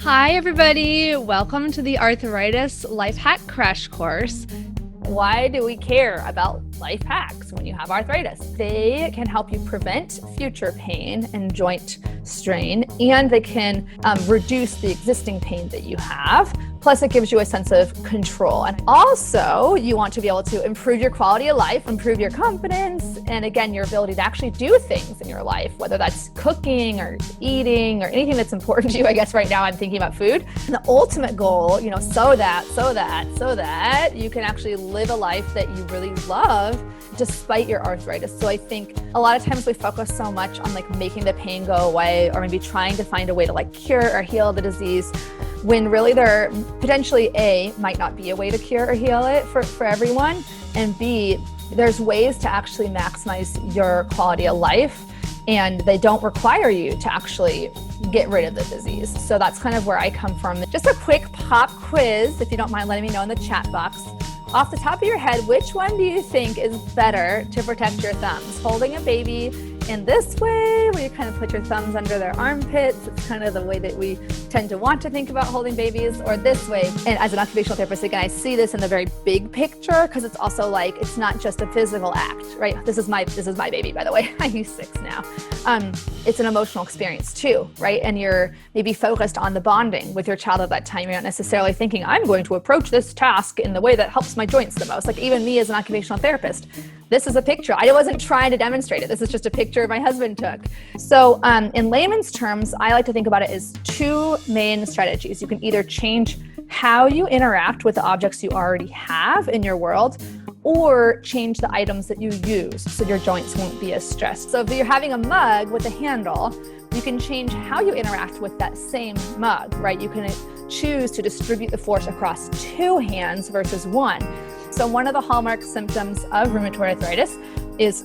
Hi, everybody. Welcome to the Arthritis Life Hack Crash Course. Why do we care about life hacks when you have arthritis? They can help you prevent future pain and joint strain, and they can reduce the existing pain that you have. Plus, it gives you a sense of control. And also, you want to be able to improve your quality of life, improve your confidence, and again, your ability to actually do things in your life, whether that's cooking or eating or anything that's important to you. I guess right now I'm thinking about food. And the ultimate goal, so that you can actually live a life that you really love despite your arthritis. So I think a lot of times we focus so much on making the pain go away, or maybe trying to find a way to cure or heal the disease, when really there potentially A, might not be a way to cure or heal it for everyone, and B, there's ways to actually maximize your quality of life, and they don't require you to actually get rid of the disease. So that's kind of where I come from. Just a quick pop quiz, if you don't mind letting me know in the chat box. Off the top of your head, which one do you think is better to protect your thumbs? Holding a baby in this way, where you kind of put your thumbs under their armpits. It's kind of the way that we tend to want to think about holding babies, or this way. And as an occupational therapist, again, I see this in the very big picture, because it's also it's not just a physical act, right? This is my baby, by the way. He's 6 now. It's an emotional experience too, right? And you're maybe focused on the bonding with your child at that time. You're not necessarily thinking, I'm going to approach this task in the way that helps my joints the most. Even me as an occupational therapist, this is a picture. I wasn't trying to demonstrate it. This is just a picture my husband took. So in layman's terms, I like to think about it as 2 main strategies. You can either change how you interact with the objects you already have in your world, or change the items that you use so your joints won't be as stressed. So if you're having a mug with a handle, you can change how you interact with that same mug, right? You can choose to distribute the force across 2 hands versus 1. So one of the hallmark symptoms of rheumatoid arthritis is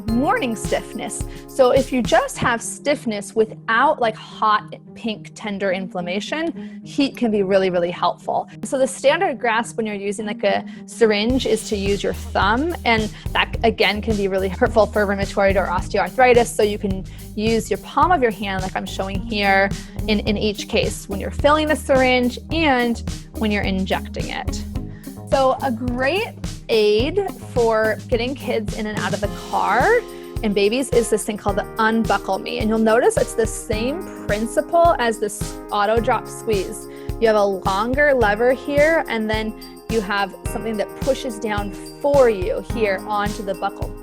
morning stiffness. So if you just have stiffness without hot, pink, tender inflammation, heat can be really, really helpful. So the standard grasp when you're using a syringe is to use your thumb, and that again can be really hurtful for rheumatoid or osteoarthritis. So you can use your palm of your hand, like I'm showing here, in each case, when you're filling the syringe and when you're injecting it. So a great aid for getting kids in and out of the car and babies is this thing called the Unbuckle Me. And you'll notice it's the same principle as this auto drop squeeze. You have a longer lever here, and then you have something that pushes down for you here onto the buckle.